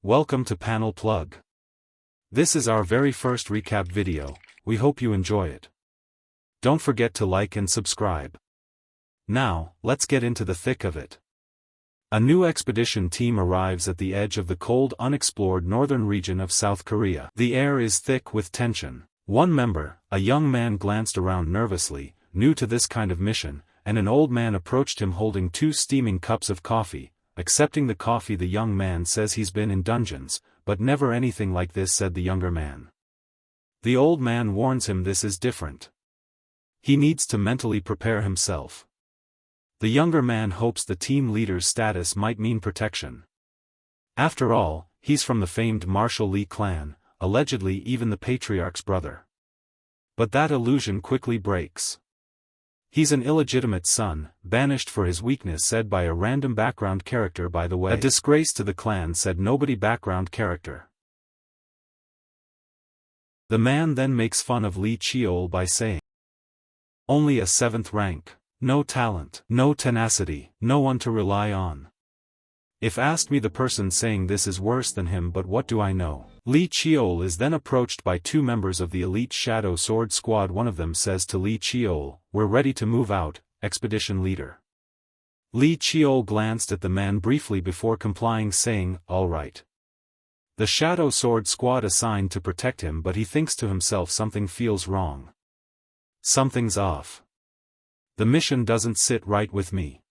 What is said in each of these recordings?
Welcome to Panel Plug. This is our very first recap video. We hope you enjoy it. Don't forget to like and subscribe. Now, let's get into the thick of it. A new expedition team arrives at the edge of the cold, unexplored northern region of South Korea. The air is thick with tension. One member, a young man, glanced around nervously, new to this kind of mission, and an old man approached him holding 2 steaming cups of coffee. Accepting the coffee, the young man says he's been in dungeons, but never anything like this, said the younger man. The old man warns him this is different. He needs to mentally prepare himself. The younger man hopes the team leader's status might mean protection. After all, he's from the famed Martial Lee clan, allegedly even the patriarch's brother. But that illusion quickly breaks. He's an illegitimate son, banished for his weakness, said by a random background character. By the way, a disgrace to the clan, said nobody background character. The man then makes fun of Lee Cheol by saying, only a 7th rank, no talent, no tenacity, no one to rely on. If asked me, the person saying this is worse than him, but what do I know? Lee Cheol is then approached by 2 members of the elite Shadow Sword Squad. One of them says to Lee Cheol, "We're ready to move out, expedition leader." Lee Cheol glanced at the man briefly before complying, saying, "All right." The Shadow Sword Squad assigned to protect him, but he thinks to himself, something feels wrong. Something's off. The mission doesn't sit right with me.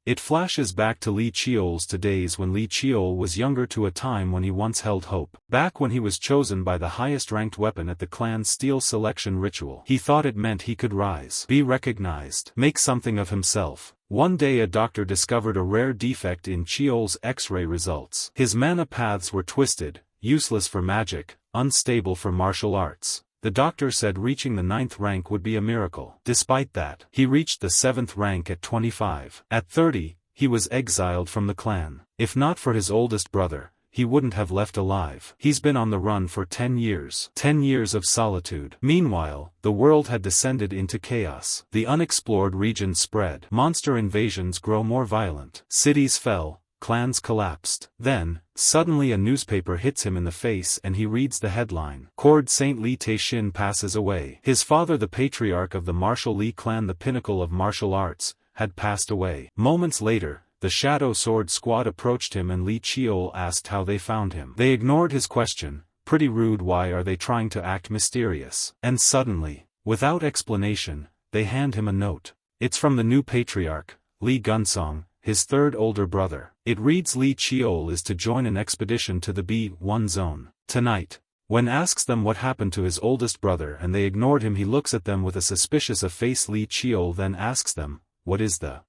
It flashes back to Lee Cheol's days when Lee Cheol was younger, to a time when he once held hope. Back when he was chosen by the highest ranked weapon at the clan's steel selection ritual, he thought it meant he could rise, be recognized, make something of himself. One day a doctor discovered a rare defect in Cheol's X-ray results. His mana paths were twisted, useless for magic, unstable for martial arts. The doctor said reaching the 9th rank would be a miracle. Despite that, he reached the 7th rank at 25. At 30, he was exiled from the clan. If not for his oldest brother, he wouldn't have left alive. He's been on the run for 10 years. 10 years of solitude. Meanwhile, the world had descended into chaos. The unexplored region spread. Monster invasions grow more violent. Cities fell. Clans collapsed. Then, suddenly a newspaper hits him in the face and he reads the headline. Cord Saint Lee Tae-shin passes away. His father, the patriarch of the Martial Lee clan, the pinnacle of martial arts, had passed away. Moments later, the Shadow Sword Squad approached him and Lee Cheol asked how they found him. They ignored his question. Pretty rude. Why are they trying to act mysterious? And suddenly, without explanation, they hand him a note. It's from the new patriarch, Lee Gunsong, his 3rd older brother. It reads Lee Cheol is to join an expedition to the B1 zone tonight. When asks them what happened to his oldest brother and they ignored him, he looks at them with a suspicious face. Lee Cheol then asks them, what is the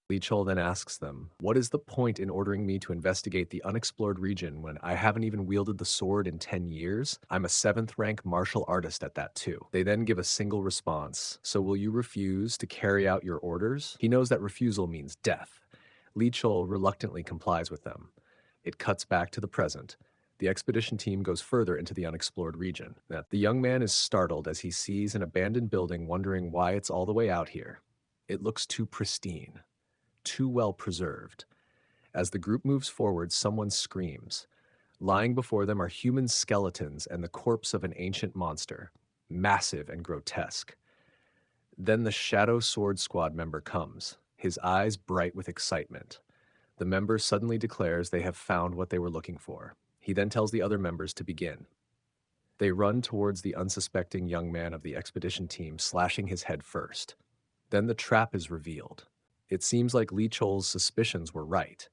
point in ordering me to investigate the unexplored region when I haven't even wielded the sword in 10 years? I'm a 7th rank martial artist at that too. They then give a single response. So will you refuse to carry out your orders? He knows that refusal means death. Lee Cheol reluctantly complies with them. It cuts back to the present. The expedition team goes further into the unexplored region. The young man is startled as he sees an abandoned building, wondering why it's all the way out here. It looks too pristine, too well preserved. As the group moves forward, someone screams. Lying before them are human skeletons and the corpse of an ancient monster, massive and grotesque. Then the Shadow Sword Squad member comes, his eyes bright with excitement. The member suddenly declares they have found what they were looking for. He then tells the other members to begin. They run towards the unsuspecting young man of the expedition team, slashing his head first. Then the trap is revealed. It seems like Lee Cheol's suspicions were right.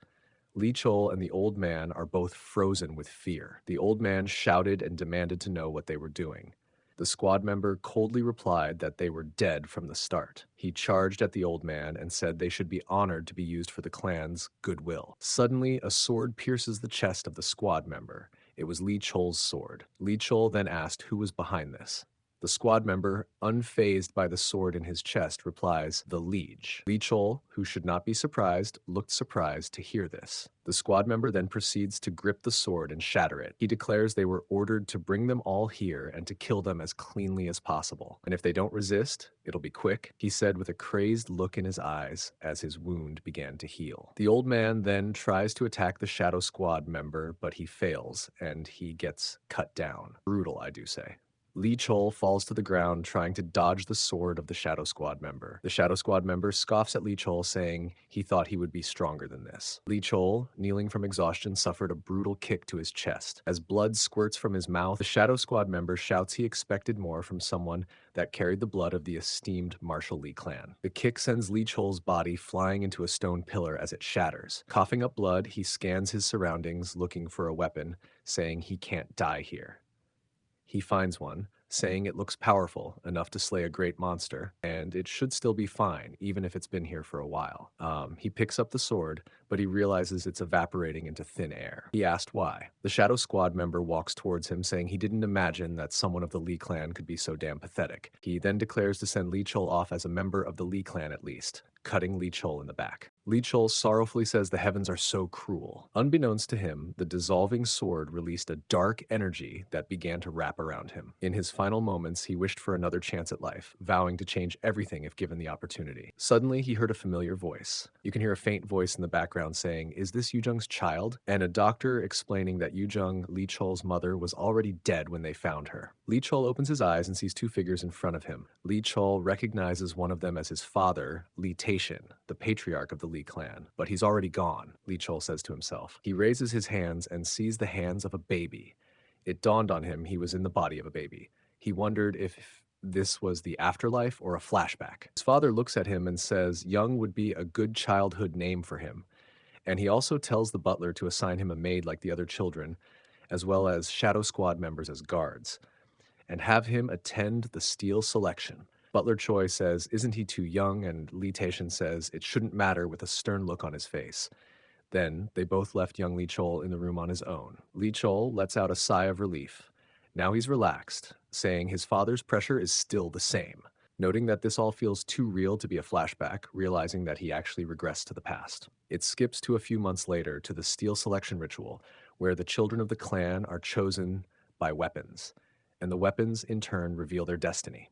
Lee Cheol and the old man are both frozen with fear. The old man shouted and demanded to know what they were doing. The squad member coldly replied that they were dead from the start. He charged at the old man and said they should be honored to be used for the clan's goodwill. Suddenly, a sword pierces the chest of the squad member. It was Lee Cheol's sword. Lee Cheol then asked who was behind this. The squad member, unfazed by the sword in his chest, replies, "The liege." Lee Chol, who should not be surprised, looked surprised to hear this. The squad member then proceeds to grip the sword and shatter it. He declares they were ordered to bring them all here and to kill them as cleanly as possible. And if they don't resist, it'll be quick, he said with a crazed look in his eyes as his wound began to heal. The old man then tries to attack the Shadow Squad member, but he fails and he gets cut down. Brutal, I do say. Lee Chol falls to the ground trying to dodge the sword of the Shadow Squad member. The Shadow Squad member scoffs at Lee Chol, saying he thought he would be stronger than this. Lee Chol, kneeling from exhaustion, suffered a brutal kick to his chest. As blood squirts from his mouth, the Shadow Squad member shouts he expected more from someone that carried the blood of the esteemed Marshall Lee clan. The kick sends Lee Chol's body flying into a stone pillar as it shatters. Coughing up blood, he scans his surroundings looking for a weapon, saying he can't die here. He finds one, saying it looks powerful enough to slay a great monster, and it should still be fine, even if it's been here for a while. He picks up the sword, but he realizes it's evaporating into thin air. He asked why. The Shadow Squad member walks towards him, saying he didn't imagine that someone of the Lee clan could be so damn pathetic. He then declares to send Lee Chol off as a member of the Lee clan at least, cutting Lee Chol in the back. Lee Chol sorrowfully says the heavens are so cruel. Unbeknownst to him, the dissolving sword released a dark energy that began to wrap around him. In his final moments, he wished for another chance at life, vowing to change everything if given the opportunity. Suddenly, he heard a familiar voice. You can hear a faint voice in the background saying, "Is this Yujung's child?" And a doctor explaining that Yujung, Lee Chol's mother, was already dead when they found her. Lee Chol opens his eyes and sees two figures in front of him. Lee Chol recognizes one of them as his father, Lee Taishin, the patriarch of the Lee clan. But he's already gone, Lee Chol says to himself. He raises his hands and sees the hands of a baby. It dawned on him he was in the body of a baby. He wondered if this was the afterlife or a flashback. His father looks at him and says Young would be a good childhood name for him. And he also tells the butler to assign him a maid like the other children, as well as Shadow Squad members as guards, and have him attend the steel selection. Butler Choi says, isn't he too young? And Lee Taishin says, it shouldn't matter, with a stern look on his face. Then they both left young Lee Chol in the room on his own. Lee Chol lets out a sigh of relief. Now he's relaxed, saying his father's pressure is still the same. Noting that this all feels too real to be a flashback, realizing that he actually regressed to the past. It skips to a few months later to the steel selection ritual, where the children of the clan are chosen by weapons, and the weapons in turn reveal their destiny.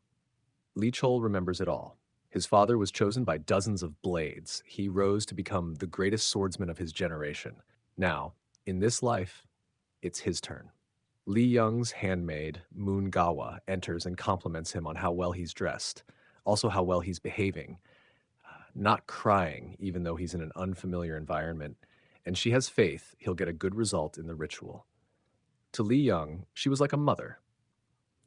Lee Chol remembers it all. His father was chosen by dozens of blades. He rose to become the greatest swordsman of his generation. Now, in this life, it's his turn. Lee Young's handmaid, Moon Gawa, enters and compliments him on how well he's dressed, also how well he's behaving, not crying even though he's in an unfamiliar environment, and she has faith he'll get a good result in the ritual. To Lee Young, she was like a mother,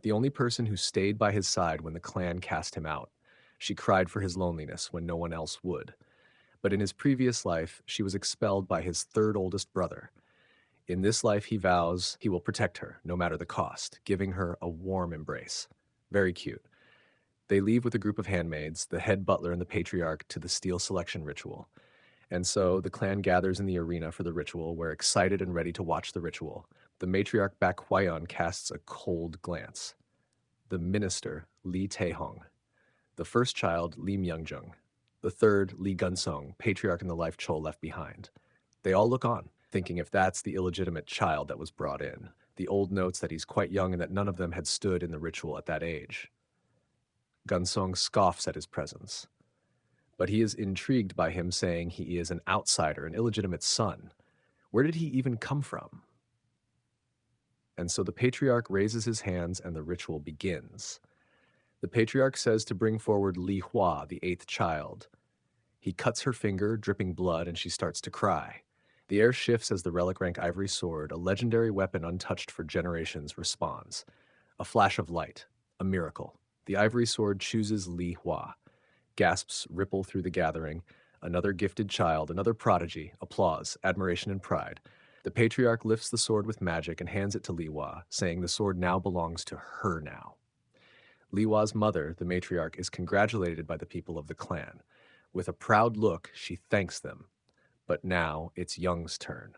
the only person who stayed by his side when the clan cast him out. She cried for his loneliness when no one else would. But in his previous life, she was expelled by his third oldest brother. In this life, he vows he will protect her, no matter the cost, giving her a warm embrace. Very cute. They leave with a group of handmaids, the head butler and the patriarch, to the steel selection ritual. And so the clan gathers in the arena for the ritual. We're excited and ready to watch the ritual. The matriarch Bak Hwayeon casts a cold glance. The minister, Lee Tae-hong. The first child, Lee Myung-jung. The third, Lee Gun-sung, patriarch in the life Chol left behind. They all look on, thinking if that's the illegitimate child that was brought in. The old notes that he's quite young and that none of them had stood in the ritual at that age. Gun-sung scoffs at his presence. But he is intrigued by him, saying he is an outsider, an illegitimate son. Where did he even come from? And so the patriarch raises his hands and the ritual begins. The patriarch says to bring forward Li Hua, the eighth child. He cuts her finger, dripping blood, and she starts to cry. The air shifts as the relic rank ivory sword, a legendary weapon untouched for generations, responds. A flash of light, a miracle. The ivory sword chooses Li Hua. Gasps ripple through the gathering. Another gifted child, another prodigy, applause, admiration, and pride. The patriarch lifts the sword with magic and hands it to Li Hua, saying the sword now belongs to her now. Li Hua's mother, the matriarch, is congratulated by the people of the clan. With a proud look, she thanks them. But now it's Young's turn.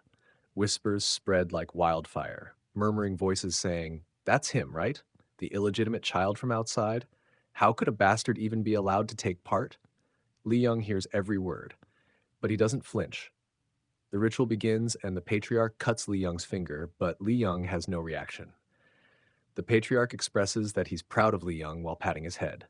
Whispers spread like wildfire, murmuring voices saying, "That's him, right? The illegitimate child from outside? How could a bastard even be allowed to take part? Li Young hears every word, but he doesn't flinch. The ritual begins and the patriarch cuts Li Young's finger, but Li Young has no reaction. The patriarch expresses that he's proud of Li Young while patting his head.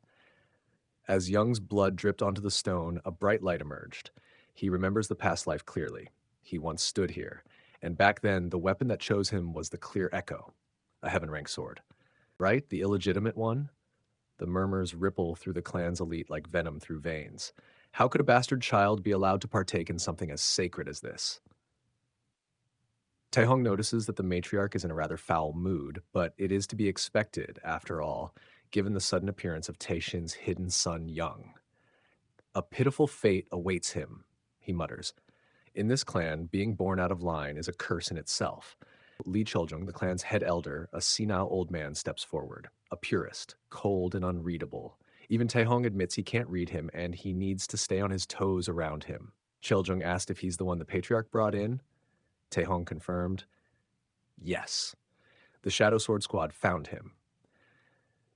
As Young's blood dripped onto the stone, a bright light emerged. He remembers the past life clearly. He once stood here, and back then the weapon that chose him was the clear echo, a heaven-rank sword. Right? The illegitimate one? The murmurs ripple through the clan's elite like venom through veins. How could a bastard child be allowed to partake in something as sacred as this? Taehong notices that the matriarch is in a rather foul mood, but it is to be expected, after all, given the sudden appearance of Tae-shin's hidden son Young. A pitiful fate awaits him, he mutters. In this clan, being born out of line is a curse in itself. Lee Choljung, the clan's head elder, a senile old man, steps forward, a purist, cold and unreadable. Even Taehong admits he can't read him and he needs to stay on his toes around him. Choljung asked if he's the one the patriarch brought in. Taehong confirmed, yes. The Shadow Sword Squad found him.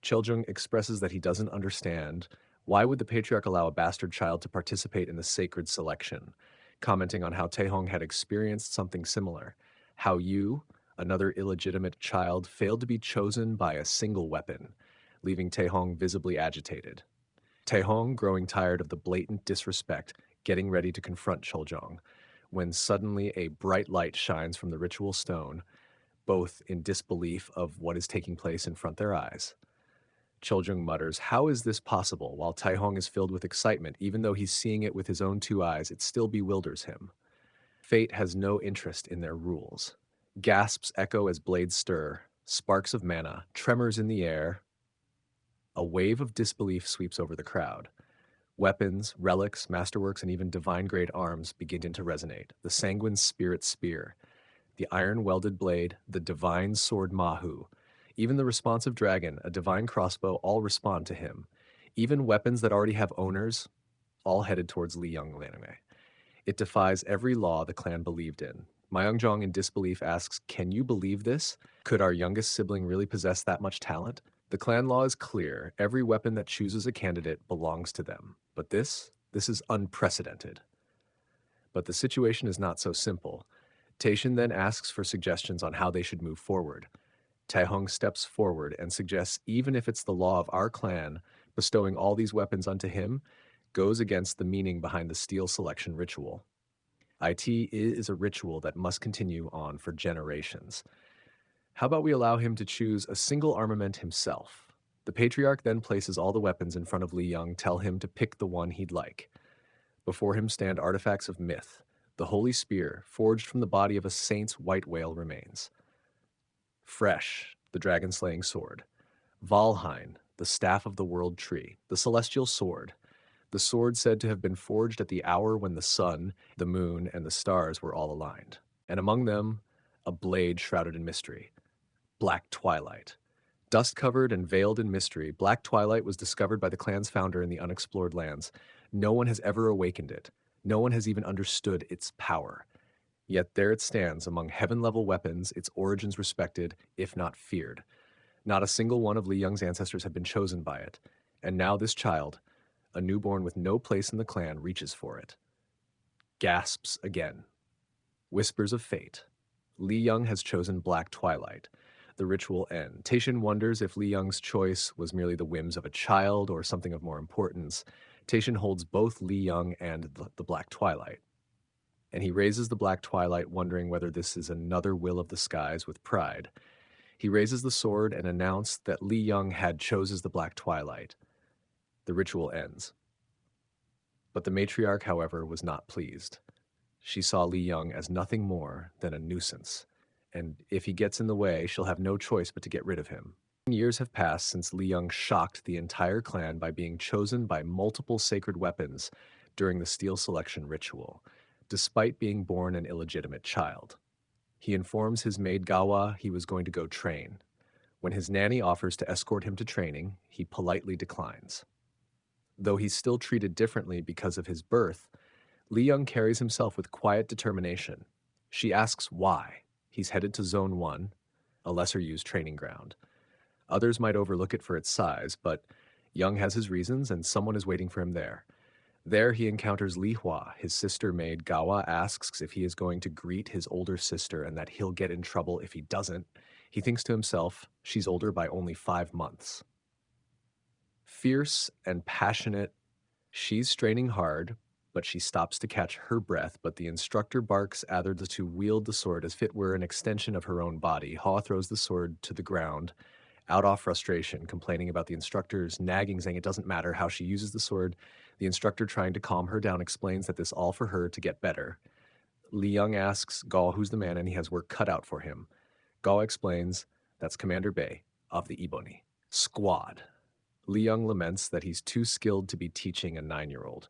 Choljung expresses that he doesn't understand. Why would the patriarch allow a bastard child to participate in the sacred selection? Commenting on how Taehong had experienced something similar. How you, another illegitimate child, failed to be chosen by a single weapon, leaving Taehong visibly agitated. Taehong, growing tired of the blatant disrespect, getting ready to confront Choljung, when suddenly a bright light shines from the ritual stone, both in disbelief of what is taking place in front of their eyes. Choljung mutters, how is this possible? While Taehong is filled with excitement, even though he's seeing it with his own two eyes, it still bewilders him. Fate has no interest in their rules. Gasps echo as blades stir, sparks of mana, tremors in the air. A wave of disbelief sweeps over the crowd. Weapons, relics, masterworks, and even divine-grade arms begin to resonate. The sanguine spirit spear, the iron-welded blade, the divine sword Mahu. Even the responsive dragon, a divine crossbow, all respond to him. Even weapons that already have owners, all headed towards Li Young anime. It defies every law the clan believed in. Myeongjong in disbelief asks, can you believe this? Could our youngest sibling really possess that much talent? The clan law is clear. Every weapon that chooses a candidate belongs to them. But this is unprecedented. But the situation is not so simple. Tae-shin then asks for suggestions on how they should move forward. Taehong steps forward and suggests even if it's the law of our clan, bestowing all these weapons unto him goes against the meaning behind the steel selection ritual. IT is a ritual that must continue on for generations. How about we allow him to choose a single armament himself? The patriarch then places all the weapons in front of Li Young, tell him to pick the one he'd like. Before him stand artifacts of myth. The holy spear, forged from the body of a saint's white whale, remains. Fresh, the dragon-slaying sword. Valheim, the staff of the world tree. The celestial sword. The sword said to have been forged at the hour when the sun, the moon, and the stars were all aligned. And among them, a blade shrouded in mystery. Black Twilight. Dust-covered and veiled in mystery, Black Twilight was discovered by the clan's founder in the unexplored lands. No one has ever awakened it. No one has even understood its power. Yet there it stands among heaven-level weapons, its origins respected, if not feared. Not a single one of Li Young's ancestors had been chosen by it. And now this child, a newborn with no place in the clan, reaches for it. Gasps again. Whispers of fate. Li Young has chosen Black Twilight. The ritual ends. Tae-shin wonders if Li Young's choice was merely the whims of a child or something of more importance. Tae-shin holds both Li Young and the Black Twilight. And he raises the Black Twilight, wondering whether this is another will of the skies with pride. He raises the sword and announced that Li Young had chooses the Black Twilight. The ritual ends. But the matriarch, however, was not pleased. She saw Li Young as nothing more than a nuisance, and if he gets in the way, she'll have no choice but to get rid of him. Years have passed since Li Young shocked the entire clan by being chosen by multiple sacred weapons during the steel selection ritual, despite being born an illegitimate child. He informs his maid Gawa he was going to go train. When his nanny offers to escort him to training, he politely declines. Though he's still treated differently because of his birth, Li Young carries himself with quiet determination. She asks why. He's headed to Zone 1, a lesser-used training ground. Others might overlook it for its size, but Young has his reasons and someone is waiting for him there. There he encounters Li Hua. His sister maid Gawa asks if he is going to greet his older sister and that he'll get in trouble if he doesn't. He thinks to himself, she's older by only 5 months. Fierce and passionate, she's straining hard, but she stops to catch her breath, but the instructor barks at her to wield the sword as if it were an extension of her own body. Ha throws the sword to the ground, out off frustration, complaining about the instructor's nagging, saying it doesn't matter how she uses the sword. The instructor, trying to calm her down, explains that this all for her to get better. Li Young asks Gaw who's the man and he has work cut out for him. Gaw explains that's Commander Bay of the Ebony Squad. Li Young laments that he's too skilled to be teaching a 9-year-old.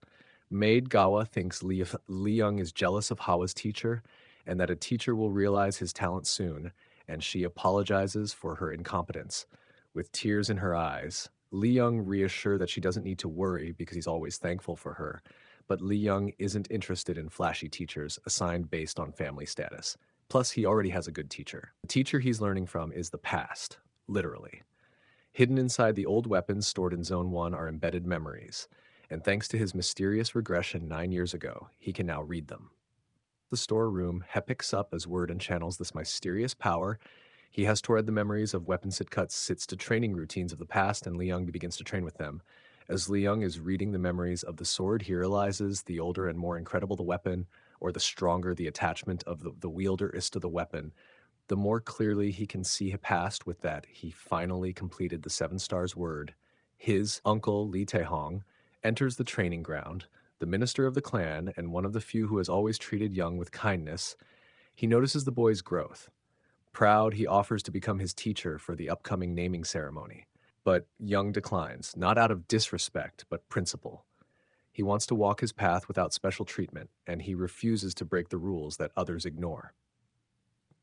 Maid Gawa thinks Li Young is jealous of Hawa's teacher and that a teacher will realize his talent soon, and she apologizes for her incompetence. With tears in her eyes, Li Young reassures that she doesn't need to worry because he's always thankful for her, but Li Young isn't interested in flashy teachers assigned based on family status. Plus, he already has a good teacher. The teacher he's learning from is the past, literally. Hidden inside the old weapons stored in Zone 1 are embedded memories, and thanks to his mysterious regression 9 years ago, he can now read them. The storeroom, He picks up as word and channels this mysterious power. He has stored the memories of weapon sit cuts, sits to training routines of the past, and Li Young begins to train with them. As Li Young is reading the memories of the sword, he realizes the older and more incredible the weapon, or the stronger the attachment of the wielder is to the weapon, the more clearly he can see past. With that, he finally completed the 7 stars word. His uncle, Li Taehong, enters the training ground, the minister of the clan and one of the few who has always treated Young with kindness. He notices the boy's growth. Proud, he offers to become his teacher for the upcoming naming ceremony. But Young declines, not out of disrespect, but principle. He wants to walk his path without special treatment, and he refuses to break the rules that others ignore.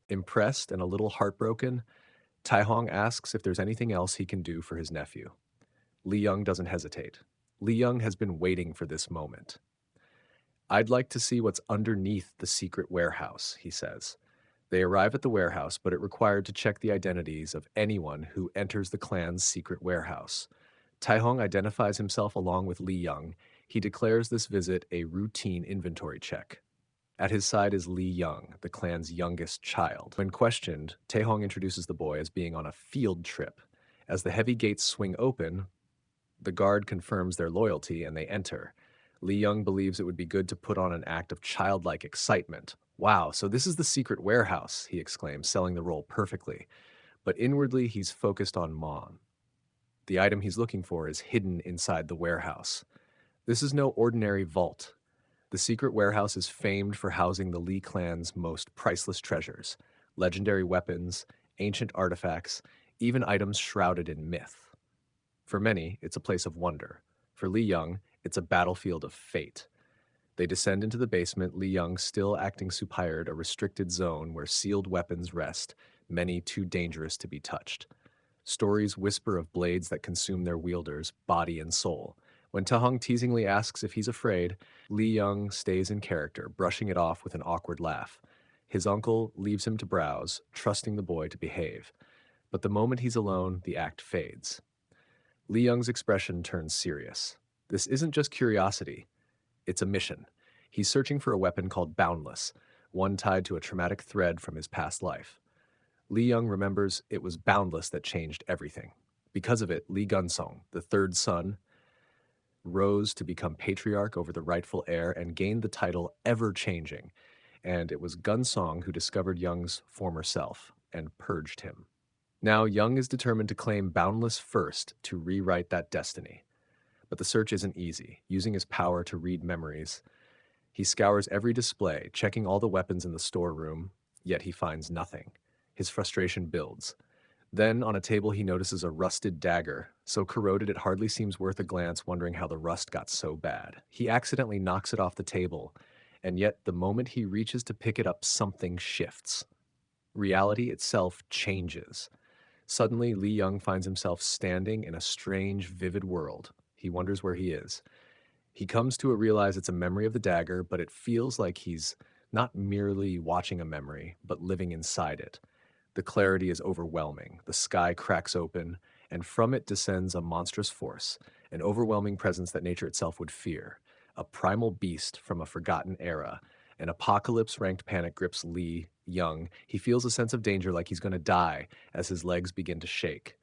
Impressed and a little heartbroken, Taehong asks if there's anything else he can do for his nephew. Li Young doesn't hesitate. Li Young has been waiting for this moment. I'd like to see what's underneath the secret warehouse, he says. They arrive at the warehouse, but it required to check the identities of anyone who enters the clan's secret warehouse. Taehong identifies himself along with Li Young. He declares this visit a routine inventory check. At his side is Li Young, the clan's youngest child. When questioned, Taehong introduces the boy as being on a field trip. As the heavy gates swing open, the guard confirms their loyalty and they enter. Li Young believes it would be good to put on an act of childlike excitement. Wow, so this is the secret warehouse, he exclaims, selling the role perfectly. But inwardly, he's focused on Mon. The item he's looking for is hidden inside the warehouse. This is no ordinary vault. The secret warehouse is famed for housing the Li clan's most priceless treasures, legendary weapons, ancient artifacts, even items shrouded in myth. For many, it's a place of wonder. For Li Young, it's a battlefield of fate. They descend into the basement, Li Young still acting superior, a restricted zone where sealed weapons rest, many too dangerous to be touched. Stories whisper of blades that consume their wielders, body and soul. When Taehong teasingly asks if he's afraid, Li Young stays in character, brushing it off with an awkward laugh. His uncle leaves him to browse, trusting the boy to behave. But the moment he's alone, the act fades. Li Young's expression turns serious. This isn't just curiosity, it's a mission. He's searching for a weapon called Boundless, one tied to a traumatic thread from his past life. Li Young remembers it was Boundless that changed everything. Because of it, Li Gunsong, the third son, rose to become patriarch over the rightful heir and gained the title Ever-Changing. And it was Gunsong who discovered Young's former self and purged him. Now, Young is determined to claim Boundless first to rewrite that destiny. But the search isn't easy. Using his power to read memories, he scours every display, checking all the weapons in the storeroom, yet he finds nothing. His frustration builds. Then, on a table, he notices a rusted dagger, so corroded it hardly seems worth a glance, wondering how the rust got so bad. He accidentally knocks it off the table, and yet the moment he reaches to pick it up, something shifts. Reality itself changes. Suddenly, Li Young finds himself standing in a strange, vivid world. He wonders where he is. He comes to realize it's a memory of the dagger, but it feels like he's not merely watching a memory, but living inside it. The clarity is overwhelming. The sky cracks open, and from it descends a monstrous force, an overwhelming presence that nature itself would fear. A primal beast from a forgotten era. An apocalypse-ranked panic grips Li Young. He feels a sense of danger like he's going to die as his legs begin to shake.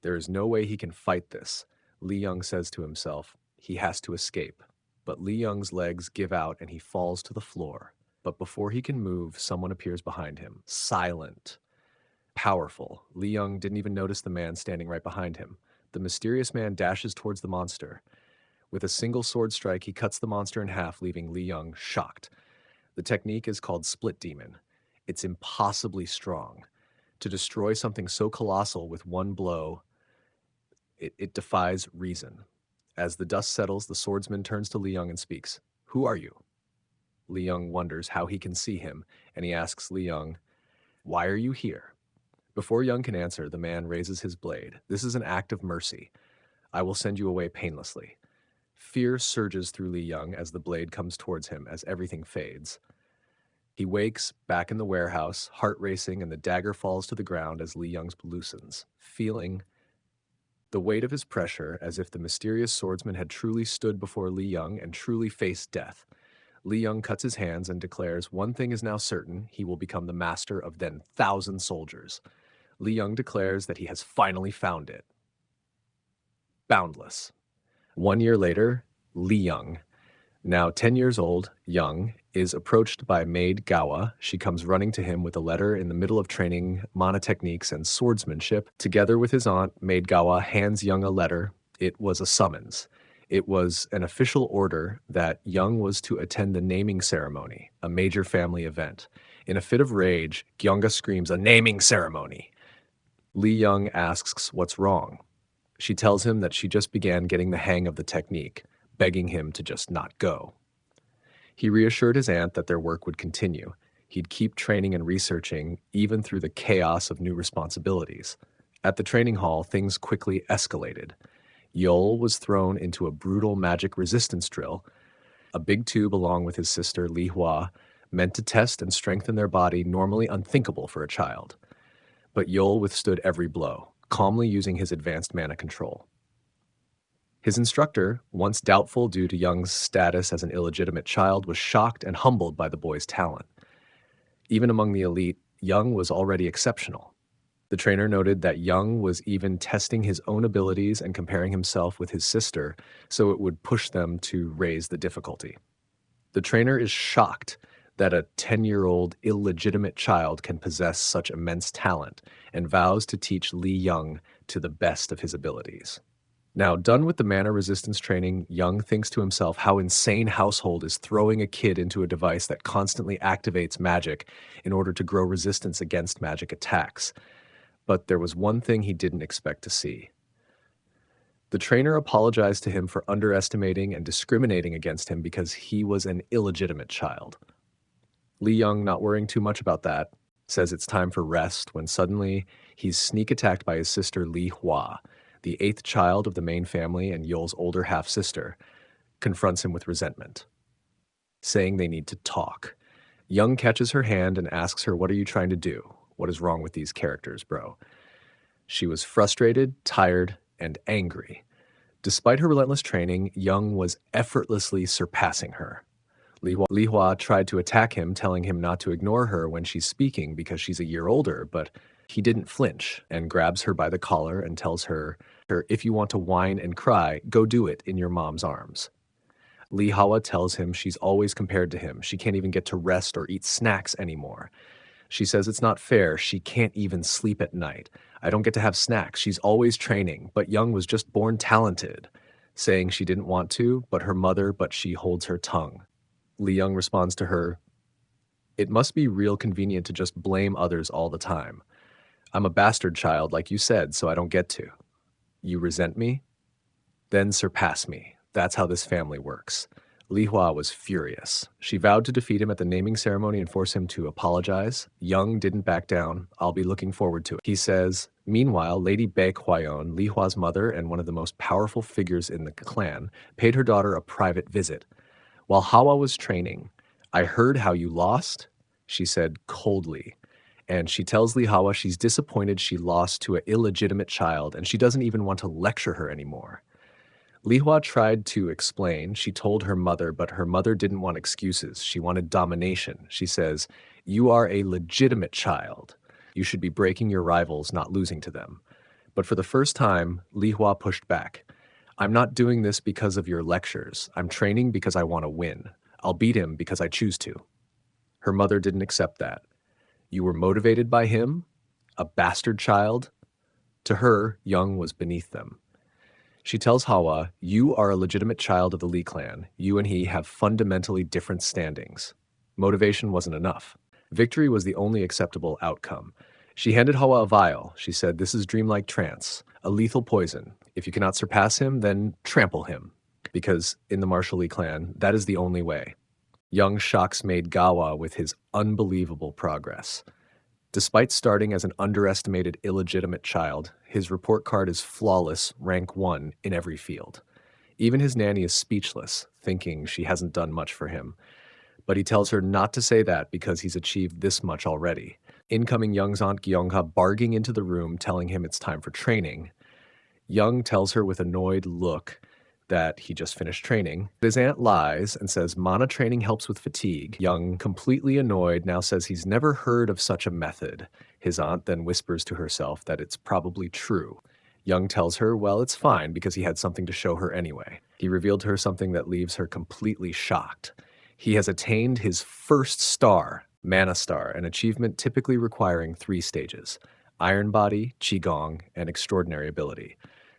There is no way he can fight this. Li Young says to himself, he has to escape. But Li Young's legs give out and he falls to the floor. But before he can move, someone appears behind him. Silent. Powerful. Li Young didn't even notice the man standing right behind him. The mysterious man dashes towards the monster. With a single sword strike, he cuts the monster in half, leaving Li Young shocked. The technique is called Split Demon. It's impossibly strong. To destroy something so colossal with one blow, it defies reason. As the dust settles, the swordsman turns to Li Young and speaks. Who are you? Li Young wonders how he can see him, and he asks Li Young, why are you here? Before Young can answer, the man raises his blade. This is an act of mercy. I will send you away painlessly. Fear surges through Li Young as the blade comes towards him as everything fades. He wakes back in the warehouse, heart racing, and the dagger falls to the ground as Li Young loosens, feeling the weight of his pressure as if the mysterious swordsman had truly stood before Li Young and truly faced death. Li Young cuts his hands and declares, one thing is now certain, he will become the master of then 1,000 soldiers. Li Young declares that he has finally found it. Boundless. 1 year later, Li Young, now 10 years old, Young, is approached by maid Gawa. She comes running to him with a letter in the middle of training mana techniques and swordsmanship. Together with his aunt, maid Gawa hands Young a letter. It was a summons. It was an official order that Young was to attend the naming ceremony, a major family event. In a fit of rage, Gyeonga screams, a naming ceremony. Li Young asks what's wrong. She tells him that she just began getting the hang of the technique, begging him to just not go. He reassured his aunt that their work would continue. He'd keep training and researching, even through the chaos of new responsibilities. At the training hall, things quickly escalated. Yol was thrown into a brutal magic resistance drill, a big tube along with his sister Li Hua, meant to test and strengthen their body, normally unthinkable for a child. But Yol withstood every blow, calmly using his advanced mana control. His instructor, once doubtful due to Young's status as an illegitimate child, was shocked and humbled by the boy's talent. Even among the elite, Young was already exceptional. The trainer noted that Young was even testing his own abilities and comparing himself with his sister, so it would push them to raise the difficulty. The trainer is shocked that a 10-year-old illegitimate child can possess such immense talent and vows to teach Li Young to the best of his abilities. Now, done with the mana resistance training, Young thinks to himself how insane Household is throwing a kid into a device that constantly activates magic in order to grow resistance against magic attacks. But there was one thing he didn't expect to see. The trainer apologized to him for underestimating and discriminating against him because he was an illegitimate child. Li Young, not worrying too much about that, says it's time for rest when suddenly he's sneak attacked by his sister Li Hua, the 8th child of the main family and Yol's older half-sister, confronts him with resentment, saying they need to talk. Young catches her hand and asks her, what are you trying to do? What is wrong with these characters, bro? She was frustrated, tired, and angry. Despite her relentless training, Young was effortlessly surpassing her. Li Hua tried to attack him, telling him not to ignore her when she's speaking because she's a year older, but he didn't flinch and grabs her by the collar and tells her, if you want to whine and cry, go do it in your mom's arms. Li Hua tells him she's always compared to him. She can't even get to rest or eat snacks anymore. She says it's not fair. She can't even sleep at night. I don't get to have snacks. She's always training, but Young was just born talented, saying she didn't want to, but she holds her tongue. Li Young responds to her, it must be real convenient to just blame others all the time. I'm a bastard child, like you said, so I don't get to. You resent me? Then surpass me. That's how this family works. Li Hua was furious. She vowed to defeat him at the naming ceremony and force him to apologize. Young didn't back down. I'll be looking forward to it. He says, meanwhile, Lady Baek Hwayeon, Li Hua's mother and one of the most powerful figures in the clan, paid her daughter a private visit. While Hawa was training, I heard how you lost, she said coldly, And she tells Li Hawa she's disappointed she lost to an illegitimate child and she doesn't even want to lecture her anymore. Li Hua tried to explain. She told her mother, but her mother didn't want excuses. She wanted domination. She says, "You are a legitimate child. You should be breaking your rivals, not losing to them." But for the first time, Li Hua pushed back. "I'm not doing this because of your lectures. I'm training because I want to win. I'll beat him because I choose to." Her mother didn't accept that. You were motivated by him? A bastard child? To her, Young was beneath them. She tells Hawa, "You are a legitimate child of the Li clan. You and he have fundamentally different standings." Motivation wasn't enough. Victory was the only acceptable outcome. She handed Hawa a vial. She said, "This is dreamlike trance, a lethal poison. If you cannot surpass him, then trample him." Because in the martial Li clan, that is the only way. Young shocks made Gawa with his unbelievable progress. Despite starting as an underestimated illegitimate child, his report card is flawless, rank 1 in every field. Even his nanny is speechless, thinking she hasn't done much for him. But he tells her not to say that because he's achieved this much already. Incoming Young's aunt Gyeongha barging into the room, telling him it's time for training. Young tells her with annoyed look that he just finished training. His aunt lies and says mana training helps with fatigue. Young, completely annoyed, now says he's never heard of such a method. His aunt then whispers to herself that it's probably true. Young tells her, well, it's fine because he had something to show her anyway. He revealed to her something that leaves her completely shocked. He has attained his first star, Mana Star, an achievement typically requiring 3 stages: Iron Body, Qigong, and Extraordinary Ability.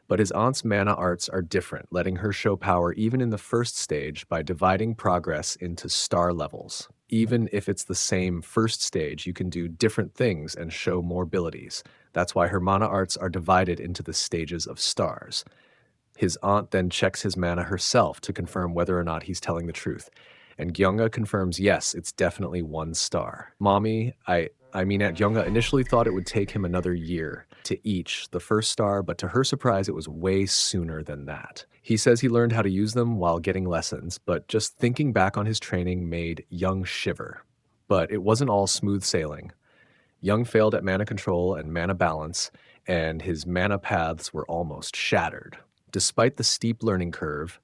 But his aunt's mana arts are different, letting her show power even in the first stage by dividing progress into star levels. Even if it's the same first stage, you can do different things and show more abilities. That's why her mana arts are divided into the stages of stars. His aunt then checks his mana herself to confirm whether or not he's telling the truth. And Gyeongga confirms, yes, it's definitely 1 star. Mommy, Aunt Gyeongga initially thought it would take him another year to each the first star, but to her surprise, it was way sooner than that. He says he learned how to use them while getting lessons, but just thinking back on his training made Young shiver. But it wasn't all smooth sailing. Young failed at mana control and mana balance, and his mana paths were almost shattered. Despite the steep learning curve,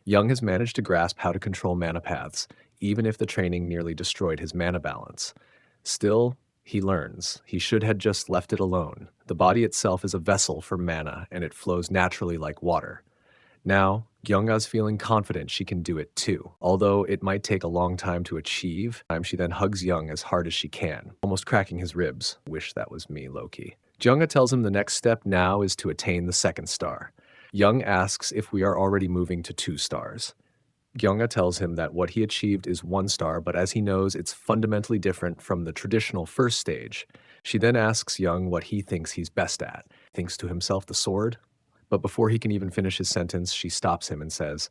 Young has managed to grasp how to control mana paths, even if the training nearly destroyed his mana balance. Still, he learns. He should have just left it alone. The body itself is a vessel for mana, and it flows naturally like water. Now, Gyeongga's feeling confident she can do it too. Although it might take a long time to achieve, she then hugs Young as hard as she can, almost cracking his ribs. Wish that was me, low-key. Gyeongga tells him the next step now is to attain the 2nd star. Young asks if we are already moving to 2 stars. Gyeongga tells him that what he achieved is 1 star, but as he knows, it's fundamentally different from the traditional first stage. She then asks Young what he thinks he's best at. Thinks to himself the sword? But before he can even finish his sentence, she stops him and says,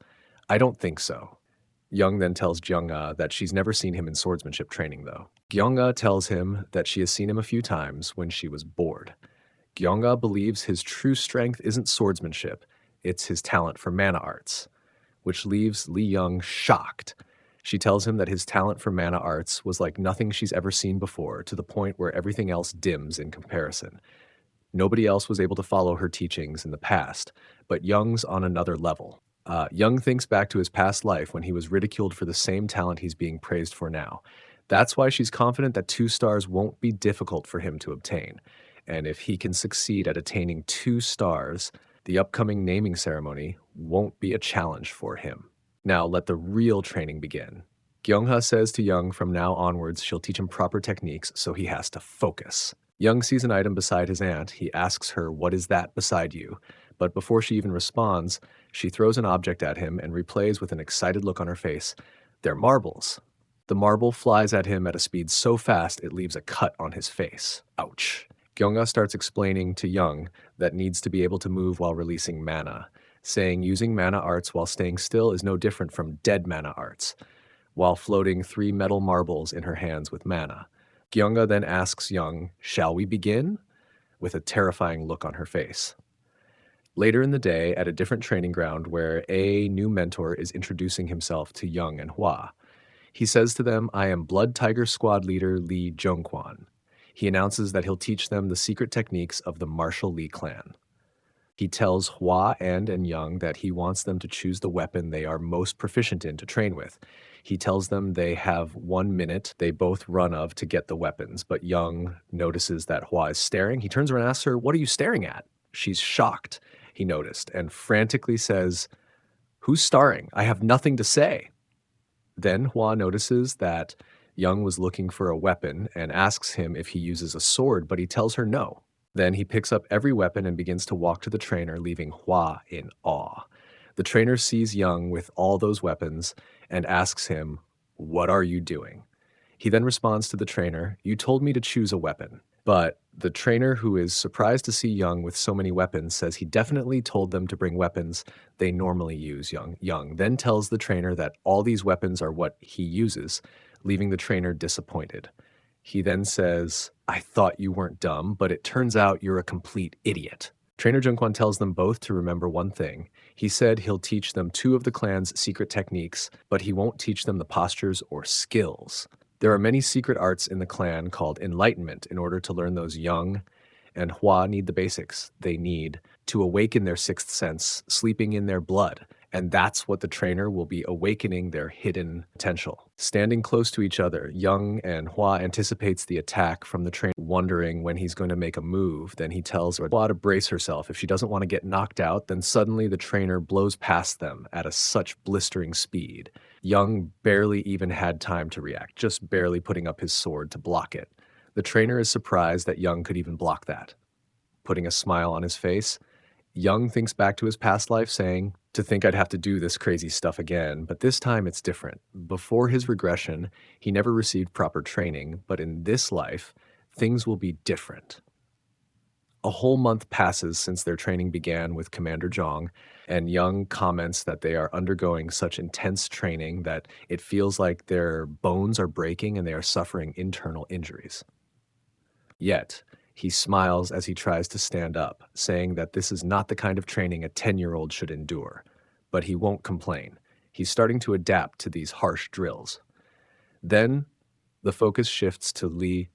"I don't think so." Young then tells Gyeongga that she's never seen him in swordsmanship training, though. Gyeongga tells him that she has seen him a few times when she was bored. Gyeongga believes his true strength isn't swordsmanship, it's his talent for mana arts, which leaves Lee Young shocked. She tells him that his talent for mana arts was like nothing she's ever seen before, to the point where everything else dims in comparison. Nobody else was able to follow her teachings in the past, but Young's on another level. Young thinks back to his past life when he was ridiculed for the same talent he's being praised for now. That's why she's confident that 2 stars won't be difficult for him to obtain. And if he can succeed at attaining 2 stars, the upcoming naming ceremony won't be a challenge for him. Now let the real training begin. Gyeongha says to Young from now onwards she'll teach him proper techniques, so he has to focus. Young sees an item beside his aunt. He asks her, "What is that beside you?" But before she even responds, she throws an object at him and replays with an excited look on her face, "They're marbles." The marble flies at him at a speed so fast it leaves a cut on his face. Ouch. Gyeongga starts explaining to Young that needs to be able to move while releasing mana, saying using mana arts while staying still is no different from dead mana arts, while floating 3 metal marbles in her hands with mana. Gyeongga then asks Young, "Shall we begin?" with a terrifying look on her face. Later in the day, at a different training ground where a new mentor is introducing himself to Young and Hwa, he says to them, "I am Blood Tiger Squad leader Lee Jongkwan." He announces that he'll teach them the secret techniques of the martial Li clan. He tells Hua and Young that he wants them to choose the weapon they are most proficient in to train with. He tells them they have 1 minute they both run of to get the weapons, but Young notices that Hua is staring. He turns around and asks her, "What are you staring at?" She's shocked, he noticed, and frantically says, "Who's starring? I have nothing to say." Then Hua notices that Young was looking for a weapon and asks him if he uses a sword, but he tells her no. Then he picks up every weapon and begins to walk to the trainer, leaving Hua in awe. The trainer sees Young with all those weapons and asks him, "What are you doing?" He then responds to the trainer, "You told me to choose a weapon." But the trainer, who is surprised to see Young with so many weapons, says he definitely told them to bring weapons they normally use. Young then tells the trainer that all these weapons are what he uses, leaving the trainer disappointed. He then says, "I thought you weren't dumb, but it turns out you're a complete idiot." Trainer Junquan tells them both to remember one thing. He said he'll teach them 2 of the clan's secret techniques, but he won't teach them the postures or skills. There are many secret arts in the clan called enlightenment. In order to learn those, Young and Hua need the basics they need to awaken their 6th sense, sleeping in their blood. And that's what the trainer will be awakening their hidden potential. Standing close to each other, Young and Hua anticipates the attack from the trainer, wondering when he's going to make a move. Then he tells Hua to brace herself. If she doesn't want to get knocked out, then suddenly the trainer blows past them at such blistering speed. Young barely even had time to react, just barely putting up his sword to block it. The trainer is surprised that Young could even block that. Putting a smile on his face, Young thinks back to his past life, saying, "To think I'd have to do this crazy stuff again, but this time it's different. Before his regression, he never received proper training, but in this life, things will be different." A whole month passes since their training began with Commander Zhang, and Young comments that they are undergoing such intense training that it feels like their bones are breaking and they are suffering internal injuries. Yet, he smiles as he tries to stand up, saying that this is not the kind of training a 10-year-old should endure. But he won't complain. He's starting to adapt to these harsh drills. Then, the focus shifts to Li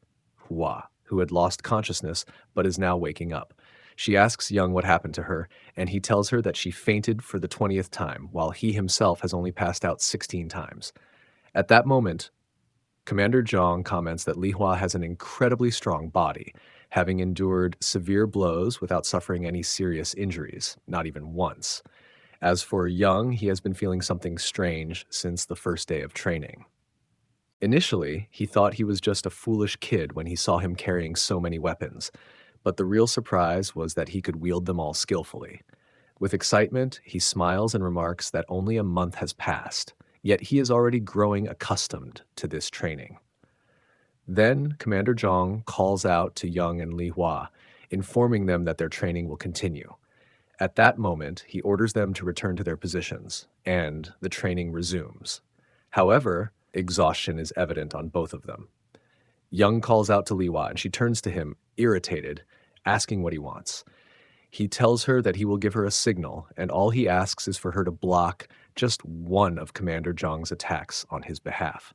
Hua, who had lost consciousness but is now waking up. She asks Young what happened to her, and he tells her that she fainted for the 20th time, while he himself has only passed out 16 times. At that moment, Commander Zhang comments that Li Hua has an incredibly strong body, having endured severe blows without suffering any serious injuries, not even once. As for Young, he has been feeling something strange since the first day of training. Initially, he thought he was just a foolish kid when he saw him carrying so many weapons, but the real surprise was that he could wield them all skillfully. With excitement, he smiles and remarks that only a month has passed, yet he is already growing accustomed to this training. Then Commander Zhang calls out to Young and Li Hua, informing them that their training will continue. At that moment, he orders them to return to their positions, and the training resumes. However, exhaustion is evident on both of them. Young calls out to Li Hua, and she turns to him, irritated, asking what he wants. He tells her that he will give her a signal, and all he asks is for her to block just one of Commander Zhang's attacks on his behalf.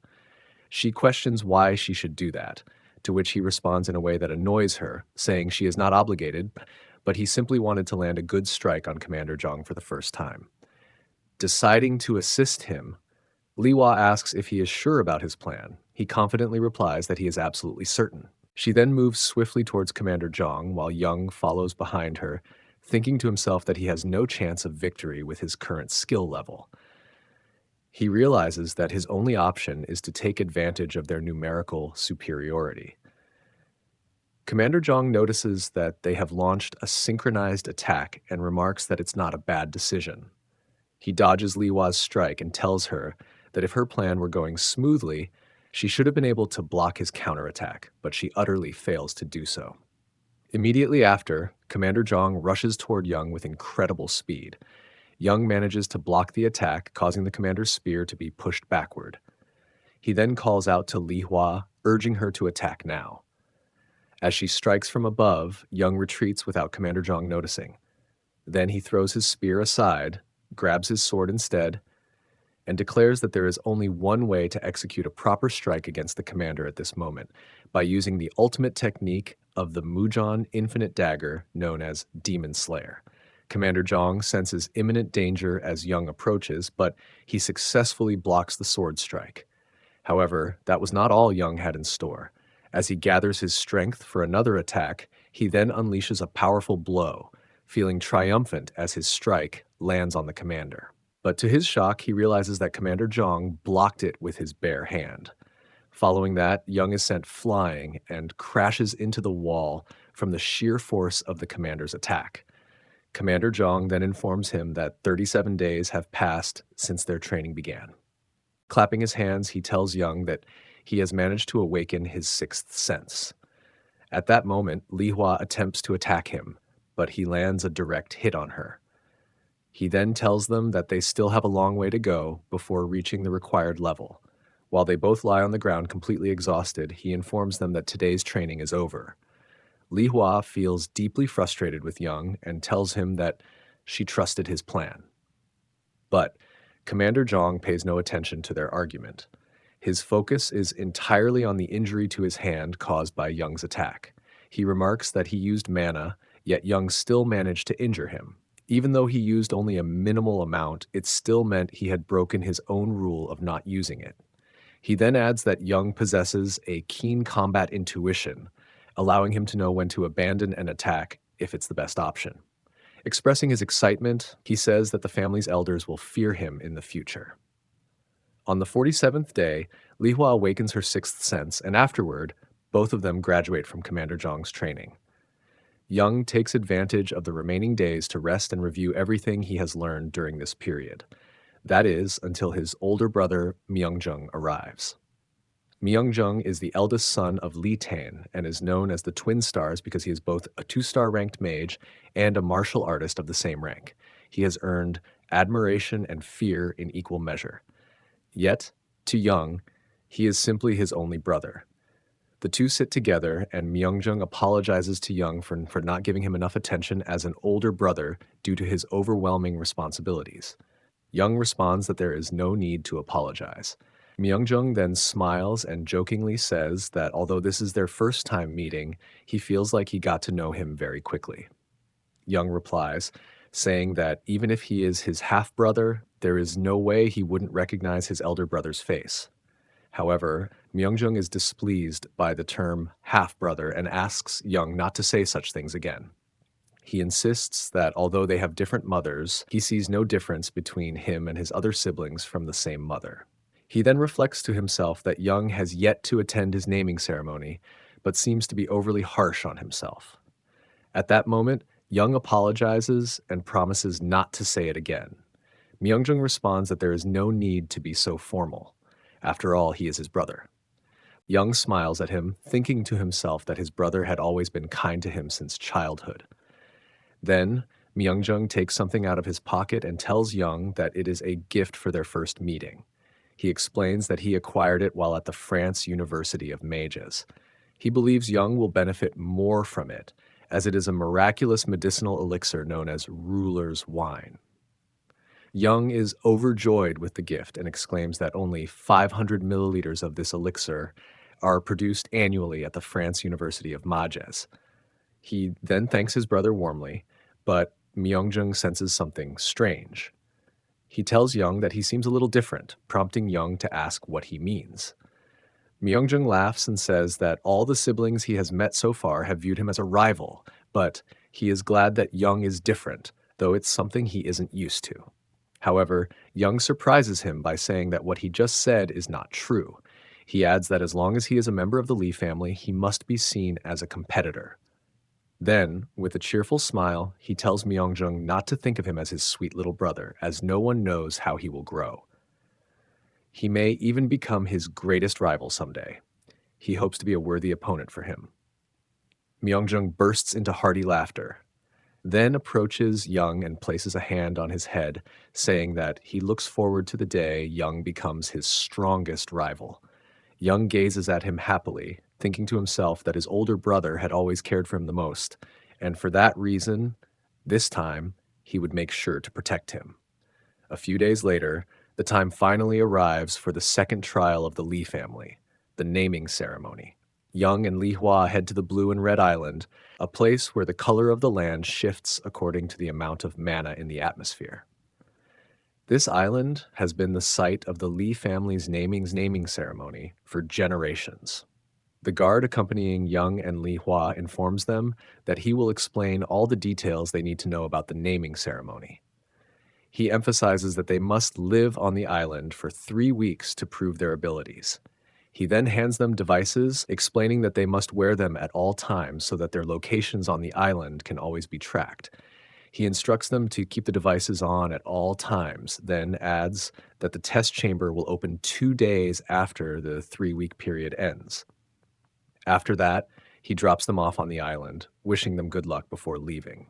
She questions why she should do that, to which he responds in a way that annoys her, saying she is not obligated, but he simply wanted to land a good strike on Commander Zhang for the first time. Deciding to assist him, Li Hua asks if he is sure about his plan. He confidently replies that he is absolutely certain. She then moves swiftly towards Commander Zhang, while Young follows behind her, thinking to himself that he has no chance of victory with his current skill level. He realizes that his only option is to take advantage of their numerical superiority. Commander Zhang notices that they have launched a synchronized attack and remarks that it's not a bad decision. He dodges Li Hua's strike and tells her that if her plan were going smoothly, she should have been able to block his counterattack, but she utterly fails to do so. Immediately after, Commander Zhang rushes toward Young with incredible speed. Young manages to block the attack, causing the commander's spear to be pushed backward. He then calls out to Li Hua, urging her to attack now. As she strikes from above, Young retreats without Commander Zhang noticing. Then he throws his spear aside, grabs his sword instead, and declares that there is only one way to execute a proper strike against the commander at this moment, by using the ultimate technique of the Mujon Infinite Dagger known as Demon Slayer. Commander Zhang senses imminent danger as Young approaches, but he successfully blocks the sword strike. However, that was not all Young had in store. As he gathers his strength for another attack, he then unleashes a powerful blow, feeling triumphant as his strike lands on the commander. But to his shock, he realizes that Commander Zhang blocked it with his bare hand. Following that, Young is sent flying and crashes into the wall from the sheer force of the commander's attack. Commander Zhang then informs him that 37 days have passed since their training began. Clapping his hands, he tells Young that he has managed to awaken his sixth sense. At that moment, Li Hua attempts to attack him, but he lands a direct hit on her. He then tells them that they still have a long way to go before reaching the required level. While they both lie on the ground completely exhausted, he informs them that today's training is over. Li Hua feels deeply frustrated with Young and tells him that she trusted his plan. But Commander Zhang pays no attention to their argument. His focus is entirely on the injury to his hand caused by Young's attack. He remarks that he used mana, yet Young still managed to injure him. Even though he used only a minimal amount, it still meant he had broken his own rule of not using it. He then adds that Young possesses a keen combat intuition, allowing him to know when to abandon an attack if it's the best option. Expressing his excitement, he says that the family's elders will fear him in the future. On the 47th day, Li Hua awakens her sixth sense, and afterward, both of them graduate from Commander Zhang's training. Young takes advantage of the remaining days to rest and review everything he has learned during this period. That is, until his older brother, Myungjung, arrives. Myungjung is the eldest son of Li Tan and is known as the Twin Stars because he is both a 2-star ranked mage and a martial artist of the same rank. He has earned admiration and fear in equal measure. Yet, to Young, he is simply his only brother. The two sit together, and Myungjung apologizes to Young for not giving him enough attention as an older brother due to his overwhelming responsibilities. Young responds that there is no need to apologize. Myungjung then smiles and jokingly says that although this is their first time meeting, he feels like he got to know him very quickly. Young replies, saying that even if he is his half-brother, there is no way he wouldn't recognize his elder brother's face. However, Myungjung is displeased by the term half-brother and asks Young not to say such things again. He insists that although they have different mothers, he sees no difference between him and his other siblings from the same mother. He then reflects to himself that Young has yet to attend his naming ceremony, but seems to be overly harsh on himself. At that moment, Young apologizes and promises not to say it again. Myungjung responds that there is no need to be so formal. After all, he is his brother. Young smiles at him, thinking to himself that his brother had always been kind to him since childhood. Then, Myungjung takes something out of his pocket and tells Young that it is a gift for their first meeting. He explains that he acquired it while at the France University of Mages. He believes Young will benefit more from it, as it is a miraculous medicinal elixir known as Ruler's Wine. Young is overjoyed with the gift and exclaims that only 500 milliliters of this elixir are produced annually at the France University of Mages. He then thanks his brother warmly, but Myungjung senses something strange. He tells Young that he seems a little different, prompting Young to ask what he means. Myungjung laughs and says that all the siblings he has met so far have viewed him as a rival, but he is glad that Young is different, though it's something he isn't used to. However, Young surprises him by saying that what he just said is not true. He adds that as long as he is a member of the Li family, he must be seen as a competitor. Then, with a cheerful smile, he tells Myungjung not to think of him as his sweet little brother, as no one knows how he will grow. He may even become his greatest rival someday. He hopes to be a worthy opponent for him. Myungjung bursts into hearty laughter, then approaches Young and places a hand on his head, saying that he looks forward to the day Young becomes his strongest rival. Young gazes at him happily, thinking to himself that his older brother had always cared for him the most, and for that reason, this time, he would make sure to protect him. A few days later, The time finally arrives for the second trial of the Li family, the naming ceremony. Young and Li Hua head to the Blue and Red Island, a place where the color of the land shifts according to the amount of mana in the atmosphere. This island has been the site of the Li family's naming ceremony for generations. The guard accompanying Young and Li Hua informs them that he will explain all the details they need to know about the naming ceremony. He emphasizes that they must live on the island for 3 weeks to prove their abilities. He then hands them devices, explaining that they must wear them at all times so that their locations on the island can always be tracked. He instructs them to keep the devices on at all times, then adds that the test chamber will open 2 days after the 3-week period ends. After that, he drops them off on the island, wishing them good luck before leaving.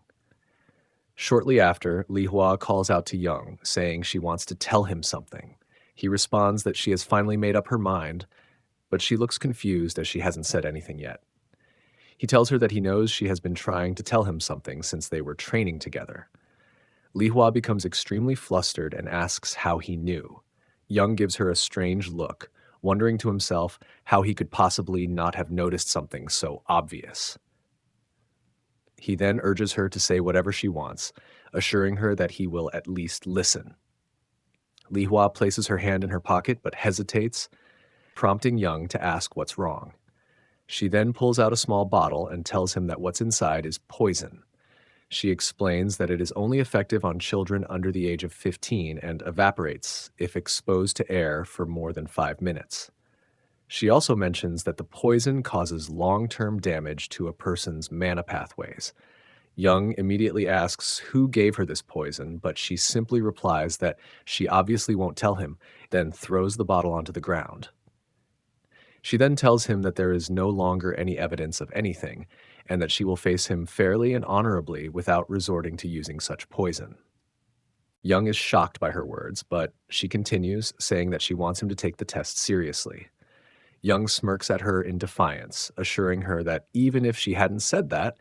Shortly after, Li Hua calls out to Young, saying she wants to tell him something. He responds that she has finally made up her mind, but she looks confused as she hasn't said anything yet. He tells her that he knows she has been trying to tell him something since they were training together. Li Hua becomes extremely flustered and asks how he knew. Young gives her a strange look, wondering to himself how he could possibly not have noticed something so obvious. He then urges her to say whatever she wants, assuring her that he will at least listen. Li Hua places her hand in her pocket but hesitates, prompting Young to ask what's wrong. She then pulls out a small bottle and tells him that what's inside is poison. She explains that it is only effective on children under the age of 15 and evaporates if exposed to air for more than 5 minutes. She also mentions that the poison causes long-term damage to a person's mana pathways. Young immediately asks who gave her this poison, but she simply replies that she obviously won't tell him, then throws the bottle onto the ground. She then tells him that there is no longer any evidence of anything, and that she will face him fairly and honorably without resorting to using such poison. Young is shocked by her words, but she continues, saying that she wants him to take the test seriously. Young smirks at her in defiance, assuring her that even if she hadn't said that,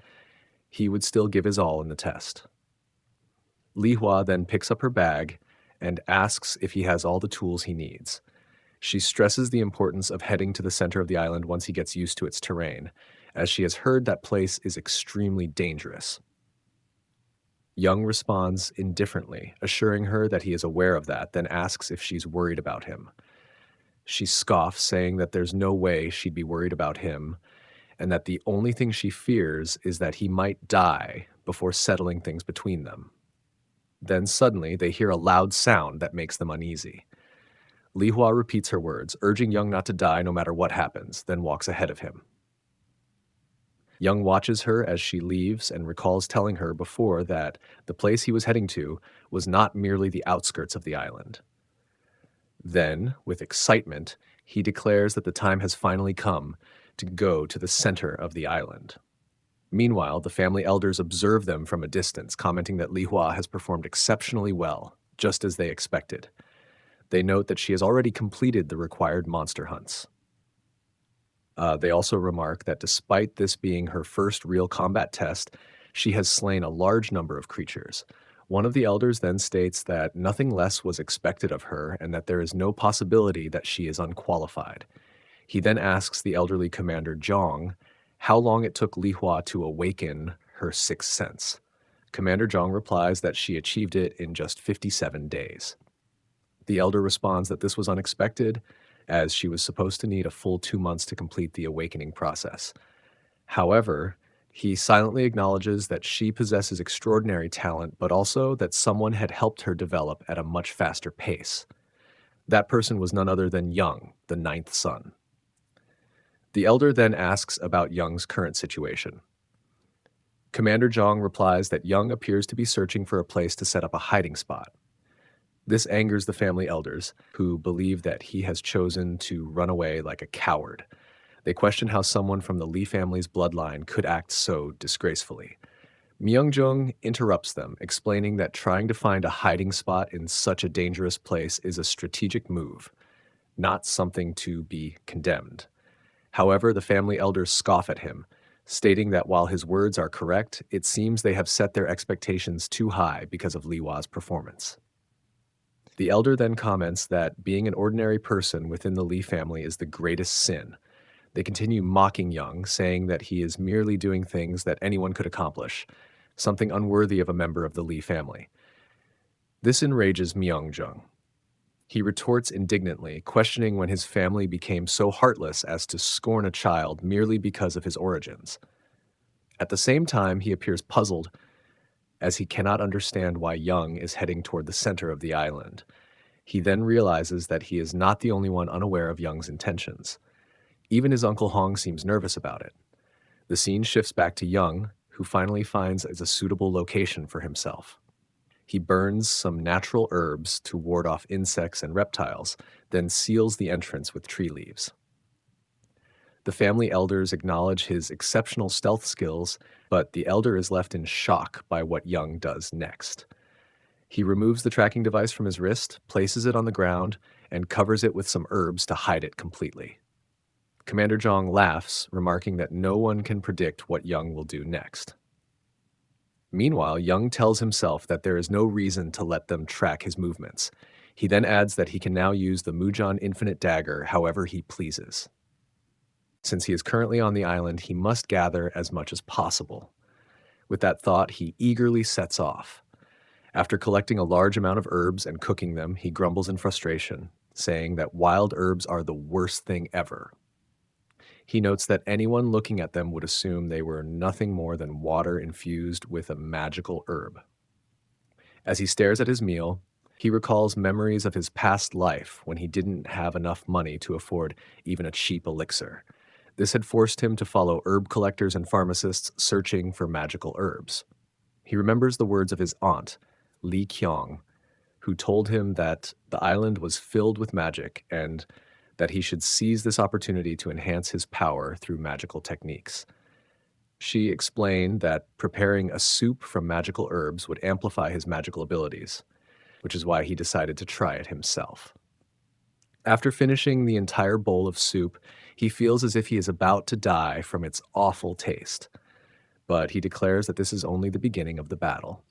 he would still give his all in the test. Li Hua then picks up her bag and asks if he has all the tools he needs. She stresses the importance of heading to the center of the island once he gets used to its terrain, as she has heard that place is extremely dangerous. Young responds indifferently, assuring her that he is aware of that, then asks if she's worried about him. She scoffs, saying that there's no way she'd be worried about him, and that the only thing she fears is that he might die before settling things between them. Then suddenly they hear a loud sound that makes them uneasy. Li Hua repeats her words, urging Young not to die no matter what happens, then walks ahead of him. Young watches her as she leaves and recalls telling her before that the place he was heading to was not merely the outskirts of the island. Then, with excitement, he declares that the time has finally come to go to the center of the island. Meanwhile, the family elders observe them from a distance, commenting that Li Hua has performed exceptionally well, just as they expected. They note that she has already completed the required monster hunts. They also remark that despite this being her first real combat test, she has slain a large number of creatures. One of the elders then states that nothing less was expected of her and that there is no possibility that she is unqualified. He then asks the elderly commander Zhang how long it took Li Hua to awaken her sixth sense. Commander Zhang replies that she achieved it in just 57 days. The elder responds that this was unexpected, as she was supposed to need a full 2 months to complete the awakening process. However, he silently acknowledges that she possesses extraordinary talent, but also that someone had helped her develop at a much faster pace. That person was none other than Young, the 9th son. The elder then asks about Young's current situation. Commander Zhang replies that Young appears to be searching for a place to set up a hiding spot. This angers the family elders, who believe that he has chosen to run away like a coward. They question how someone from the Li family's bloodline could act so disgracefully. Myungjung interrupts them, explaining that trying to find a hiding spot in such a dangerous place is a strategic move, not something to be condemned. However, the family elders scoff at him, stating that while his words are correct, it seems they have set their expectations too high because of Li Hua's performance. The elder then comments that being an ordinary person within the Lee family is the greatest sin. They continue mocking Young, saying that he is merely doing things that anyone could accomplish, something unworthy of a member of the Lee family. This enrages Myung-jung. He retorts indignantly, questioning when his family became so heartless as to scorn a child merely because of his origins. At the same time, he appears puzzled, as he cannot understand why Young is heading toward the center of the island. He then realizes that he is not the only one unaware of Young's intentions. Even his Uncle Hong seems nervous about it. The scene shifts back to Young, who finally finds a suitable location for himself. He burns some natural herbs to ward off insects and reptiles, then seals the entrance with tree leaves. The family elders acknowledge his exceptional stealth skills, but the elder is left in shock by what Young does next. He removes the tracking device from his wrist, places it on the ground, and covers it with some herbs to hide it completely. Commander Jong laughs, remarking that no one can predict what Young will do next. Meanwhile, Young tells himself that there is no reason to let them track his movements. He then adds that he can now use the Mujan Infinite Dagger however he pleases. Since he is currently on the island, he must gather as much as possible. With that thought, he eagerly sets off. After collecting a large amount of herbs and cooking them, he grumbles in frustration, saying that wild herbs are the worst thing ever. He notes that anyone looking at them would assume they were nothing more than water infused with a magical herb. As he stares at his meal, he recalls memories of his past life when he didn't have enough money to afford even a cheap elixir. This had forced him to follow herb collectors and pharmacists searching for magical herbs. He remembers the words of his aunt, Lee Kyong, who told him that the island was filled with magic and that he should seize this opportunity to enhance his power through magical techniques. She explained that preparing a soup from magical herbs would amplify his magical abilities, which is why he decided to try it himself. After finishing the entire bowl of soup, he feels as if he is about to die from its awful taste, but he declares that this is only the beginning of the battle.